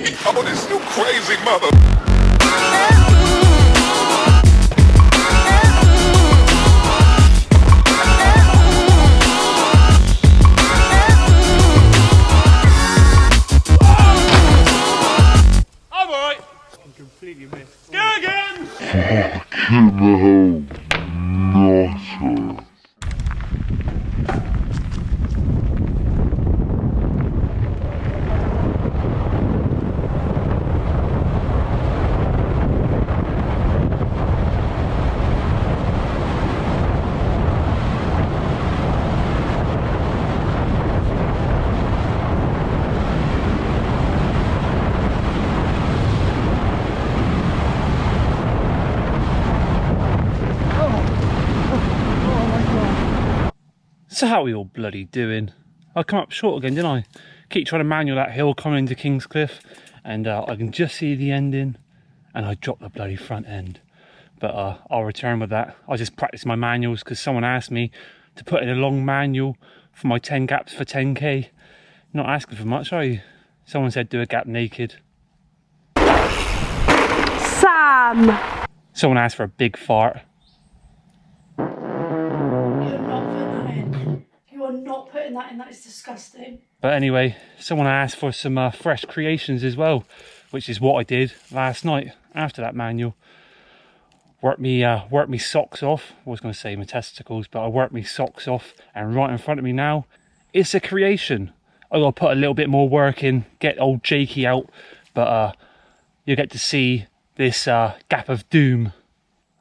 Oh, this you crazy mother. I'm alright. I'm completely missed. Go again! Fucking hell, nutter. So how are we all bloody doing? I come up short again, didn't I? Keep trying to manual that hill coming into Kingscliff, and I can just see the ending, and I dropped the bloody front end. But I'll return with that. I just practice my manuals because someone asked me to put in a long manual for my 10 gaps for 10k. Not asking for much, are you? Someone said do a gap naked. Sam! Someone asked for a big fart. Not putting that in, that is disgusting. But anyway, someone asked for some fresh creations as well, which is what I did last night after that manual. Worked me socks off. I was going to say my testicles, but I worked me socks off, and right in front of me now, it's a creation. I got to put a little bit more work in, get old Jakey out, but you'll get to see this gap of doom.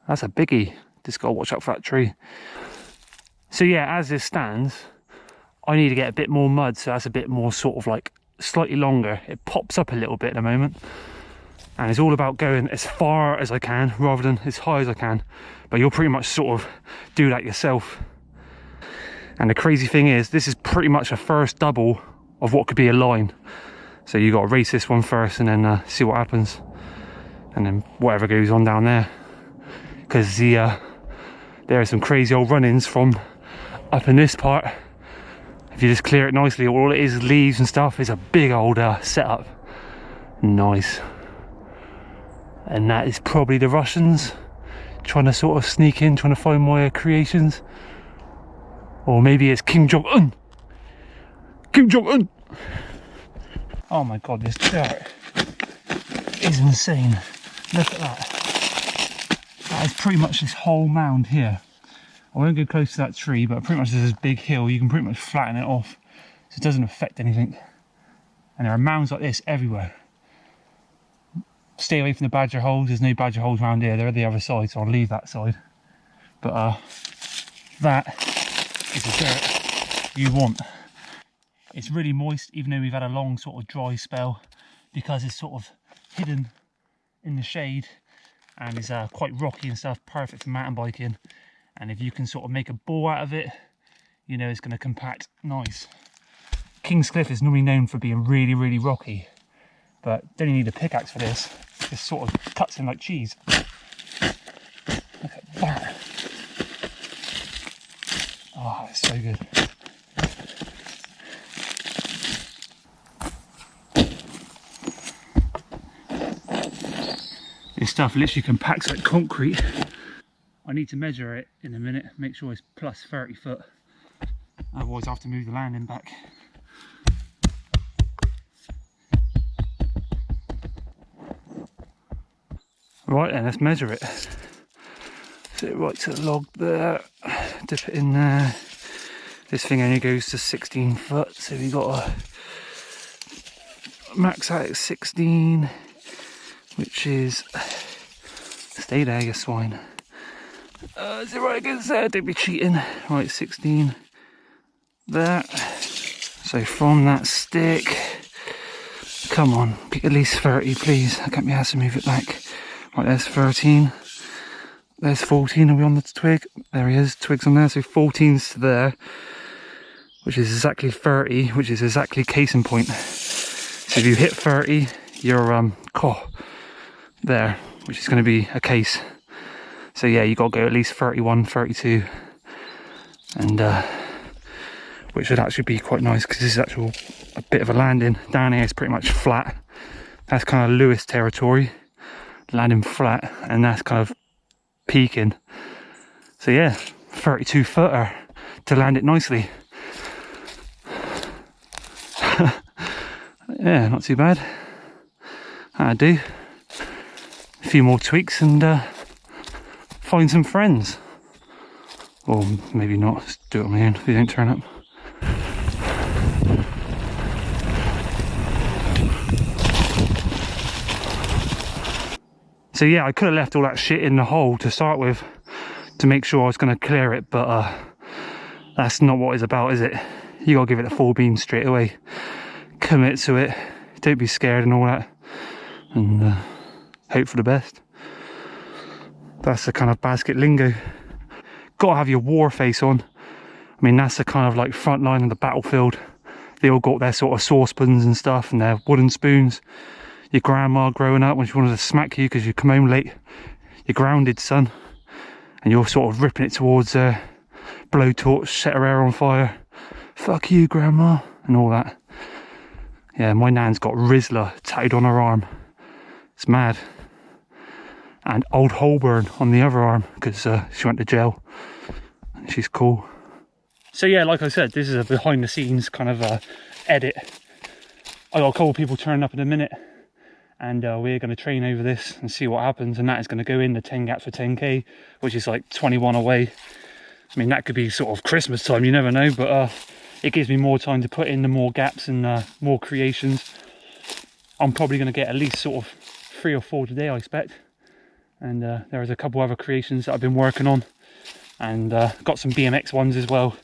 That's a biggie. Just got to watch out for that tree. So yeah, as this stands, I need to get a bit more mud, so that's a bit more sort of like slightly longer. It pops up a little bit at the moment, and it's all about going as far as I can rather than as high as I can. But you'll pretty much sort of do that yourself. And the crazy thing is, this is pretty much a first double of what could be a line. So you got to race this one first and then see what happens, and then whatever goes on down there. Because there are some crazy old run-ins from up in this part. If you just clear it nicely, all it is leaves and stuff. It's a big old setup. Nice. And that is probably the Russians trying to sort of sneak in, trying to find my creations. Or maybe it's Kim Jong-un. Kim Jong-un. Oh my god, this dirt is insane. Look at that. That is pretty much this whole mound here. I won't go close to that tree, but pretty much there's this big hill. You can pretty much flatten it off, so it doesn't affect anything. And there are mounds like this everywhere. Stay away from the badger holes. There's no badger holes around here. They're the other side, so I'll leave that side. But that is the dirt you want. It's really moist, even though we've had a long sort of dry spell, because it's sort of hidden in the shade and is quite rocky and stuff. Perfect for mountain biking. And if you can sort of make a ball out of it, you know it's going to compact nice. Kingscliff is normally known for being really, really rocky, but don't need a pickaxe for this. This sort of cuts in like cheese. Look at that. Oh, it's so good. This stuff literally compacts like concrete. I need to measure it in a minute, make sure it's plus 30 foot. Otherwise I have to move the landing back. Right then, let's measure it. So right to the log there, dip it in there. This thing only goes to 16 foot, so we got to max out at 16, which is, stay there you swine. Is it right against there? Don't be cheating. Right, 16 there. So from that stick, come on, pick at least 30 please. I can't be asked to move it back. Right, there's 13. There's 14. Are we on the twig? There he is, twigs on there. So 14's to there, which is exactly 30, which is exactly casing point. So if you hit 30, you're there, which is going to be a case. So yeah, you got to go at least 31, 32, and which would actually be quite nice because this is actually a bit of a landing. Down here is pretty much flat, That's kind of Lewis territory, landing flat, and that's kind of peaking. So yeah, 32 footer to land it nicely. Yeah, not too bad. That'll do. A few more tweaks and find some friends. Or maybe not, just do it on my own if they don't turn up. So yeah, I could have left all that shit in the hole to start with to make sure I was going to clear it, but that's not what it's about, is it? You got to give it a full beam straight away. Commit to it, don't be scared and all that, and hope for the best. That's the kind of Baskett lingo. Got to have your war face on. I mean, that's the kind of like front line of the battlefield. They all got their sort of saucepans and stuff and their wooden spoons. Your grandma growing up when she wanted to smack you because you come home late, you're grounded, son, and you're sort of ripping it towards her, blowtorch, set her hair on fire, fuck you grandma, and all that. Yeah, my nan's got Rizzler tattooed on her arm. It's mad. And Old Holborn on the other arm because she went to jail. She's cool. So yeah, like I said, this is a behind the scenes kind of edit. I got a couple of people turning up in a minute, and we're going to train over this and see what happens, and that is going to go in the 10 gaps for 10k, which is like 21 away. I mean, that could be sort of Christmas time, you never know, but it gives me more time to put in the more gaps and more creations. I'm probably going to get at least sort of 3 or 4 today, I expect. And there's a couple other creations that I've been working on, and got some BMX ones as well,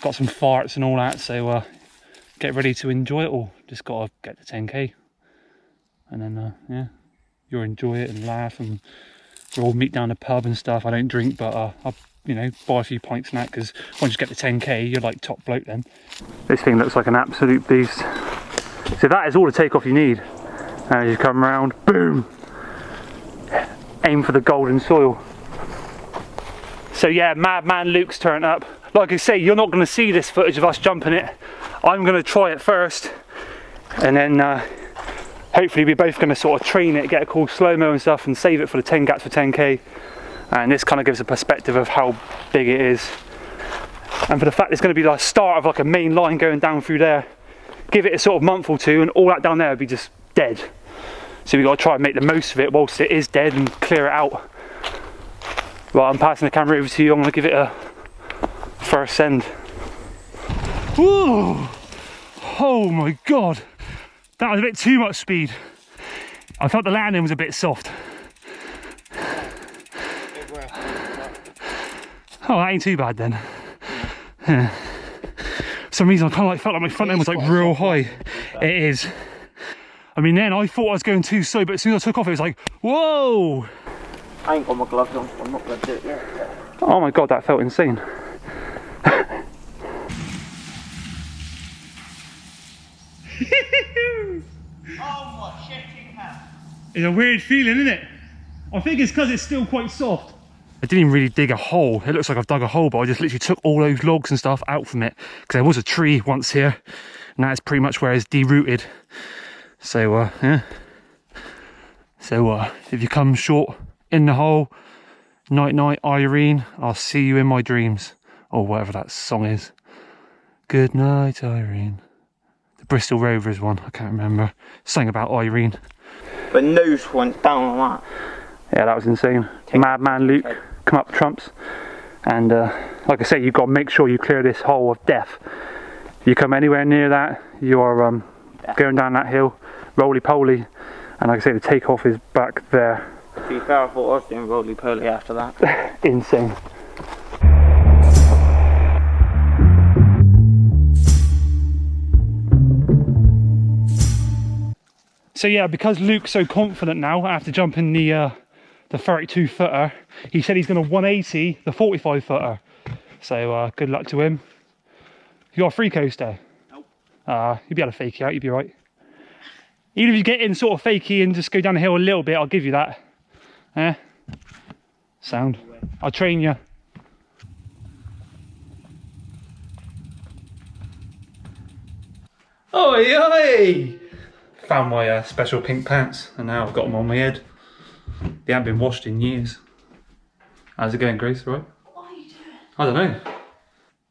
got some farts and all that, so get ready to enjoy it all. Just got to get to 10k, and then yeah, you'll enjoy it and laugh, and we'll all meet down the pub and stuff. I don't drink, but I'll, you know, buy a few pints and that, because once you get to 10k you're like top bloke then. This thing looks like an absolute beast. So that is all the takeoff you need, and you come around, boom, aim for the golden soil. So yeah, Madman Luke's turned up. Like I say, you're not going to see this footage of us jumping it. I'm going to try it first, and then hopefully we're both going to sort of train it, get a cool slow-mo and stuff, and save it for the 10 gaps for 10k. And this kind of gives a perspective of how big it is, and for the fact it's going to be like start of like a main line going down through there. Give it a sort of month or two, and all that down there would be just dead. So we've got to try and make the most of it whilst it is dead and clear it out. Right, I'm passing the camera over to you. I'm going to give it a first send. Whoa! Oh my god, that was a bit too much speed. I felt the landing was a bit soft. Oh, that ain't too bad then. Yeah. For some reason I kind of like felt like my front end was like real high. It is. I mean, then I thought I was going too slow, but as soon as I took off it was like, whoa! I ain't got my gloves on, so I'm not going to do it yet. Oh my god, that felt insane. Oh my shitting hell. It's a weird feeling, isn't it? I think it's because it's still quite soft. I didn't even really dig a hole. It looks like I've dug a hole, but I just literally took all those logs and stuff out from it, because there was a tree once here, and that's pretty much where it's derooted. So yeah. So if you come short in the hole, night night Irene, I'll see you in my dreams, or whatever that song is. Good night Irene. The Bristol Rovers one, I can't remember. Sang about Irene. But nose went down on that. Yeah, that was insane. Madman Luke, come up trumps. And like I say, you've got to make sure you clear this hole of death. If you come anywhere near that, you are going down that hill, roly-poly. And like I say, the takeoff is back there. To be fair, I thought I was doing roly-poly after that. Insane. So yeah, because Luke's so confident now after jumping the 32 footer, he said he's going to 180 the 45 footer. So good luck to him. You got a free coaster? Nope. You'll be able to fake it out, you'll be right. Even if you get in sort of fakey and just go down the hill a little bit, I'll give you that. Eh? Sound. I'll train you. Oi, oi! found my special pink pants, and now I've got them on my head. They haven't been washed in years. How's it going, Grace, right? What are you doing? I don't know.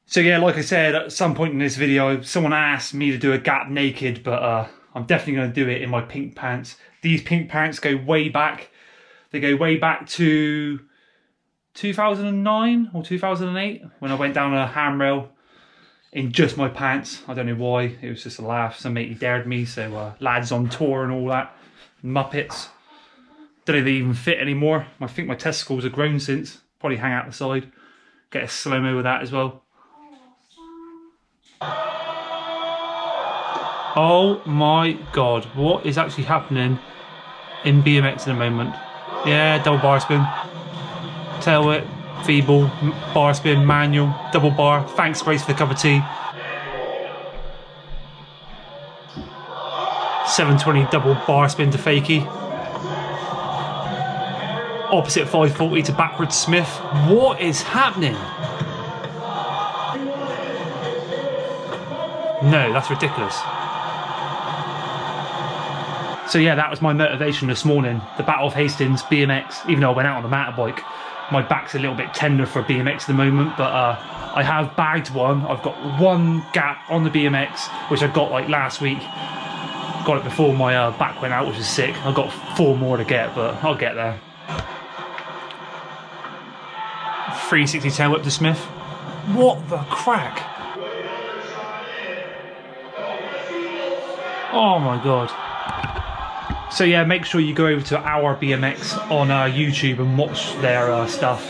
So yeah, like I said, at some point in this video, someone asked me to do a gap naked, but I'm definitely going to do it in my pink pants. These pink pants go way back. They go way back to 2009 or 2008 when I went down a handrail in just my pants. I don't know why, it was just a laugh. Some matey dared me, so lads on tour and all that. Muppets. Don't know if they even fit anymore. I think my testicles have grown since. Probably hang out the side. Get a slow-mo with that as well. Oh my god, what is actually happening in BMX at the moment? Yeah, double bar spin. Tail whip, feeble, bar spin, manual, double bar. Thanks, Grace, for the cup of tea. 720 double bar spin to fakie. Opposite 540 to backwards Smith. What is happening? No, that's ridiculous. So yeah, that was my motivation this morning. The Battle of Hastings BMX. Even though I went out on a motorbike, my back's a little bit tender for BMX at the moment, but I have bagged one. I've got one gap on the BMX, which I got like last week. Got it before my back went out, which is sick. I've got 4 more to get, but I'll get there. 360 tail whip to Smith. What the crack? Oh my god. So yeah, make sure you go over to Our BMX on YouTube and watch their stuff.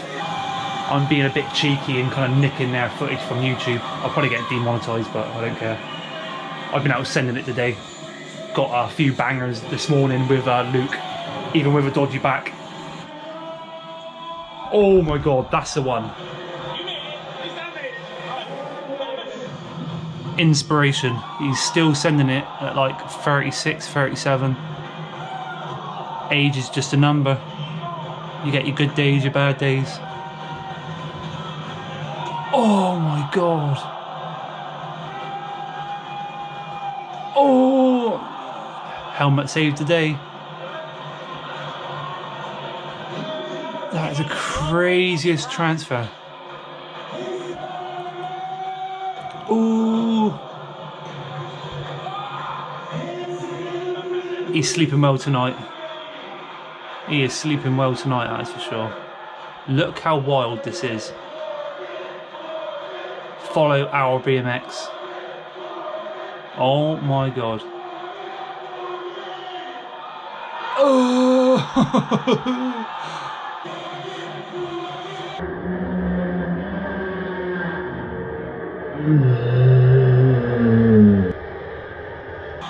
I'm being a bit cheeky and kind of nicking their footage from YouTube. I'll probably get demonetized, but I don't care. I've been out sending it today. Got a few bangers this morning with Luke, even with a dodgy back. Oh my god, that's the one. Inspiration. He's still sending it at like 36, 37. Age is just a number. You get your good days, your bad days. Oh my god. Oh! Helmet saved the day. That is the craziest transfer. Ooh. He's sleeping well tonight. He is sleeping well tonight, that's for sure. Look how wild this is. Follow Our BMX. Oh my god. Oh!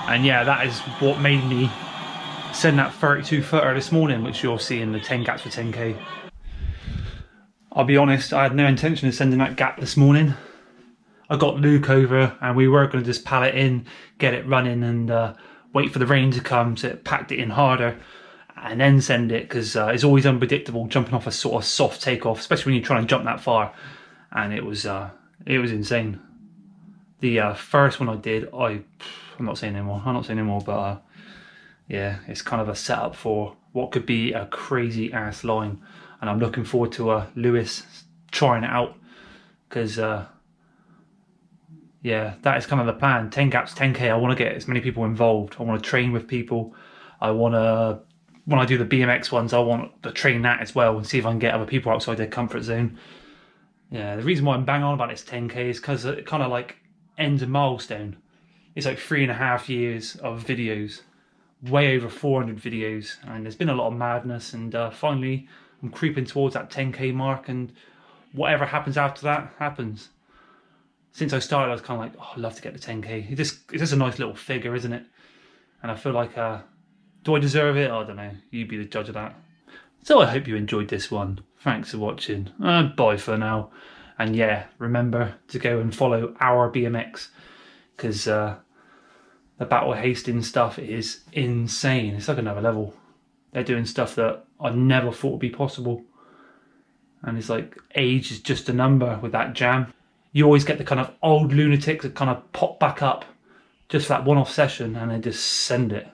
And yeah, that is what made me send that 32 footer this morning, which you'll see in the 10 gaps for 10k. I'll be honest, I had no intention of sending that gap this morning. I got Luke over and we were going to just pal it in, get it running and wait for the rain to come, so it packed it in harder and then send it, because it's always unpredictable jumping off a sort of soft takeoff, especially when you're trying to jump that far. And it was insane. The first one I did, I'm not saying anymore, but yeah, it's kind of a setup for what could be a crazy ass line, and I'm looking forward to Lewis trying it out, because yeah, that is kind of the plan. 10 gaps, 10k. I want to get as many people involved. I want to train with people. I want to, when I do the BMX ones, I want to train that as well and see if I can get other people outside their comfort zone. Yeah, the reason why I'm bang on about this 10k is because it kind of like ends a milestone. It's like 3.5 years of videos, way over 400 videos, and there's been a lot of madness, and finally I'm creeping towards that 10k mark, and whatever happens after that happens. Since I started, I was kind of like, oh, I'd love to get to 10k. It's just a nice little figure, isn't it? And I feel like, do I deserve it? I don't know. You be the judge of that. So I hope you enjoyed this one. Thanks for watching. Bye for now. And yeah, remember to go and follow Our BMX, because the Battle of Hastings stuff is insane. It's like another level. They're doing stuff that I never thought would be possible. And it's like, age is just a number with that jam. You always get the kind of old lunatics that kind of pop back up just for that one-off session and they just send it.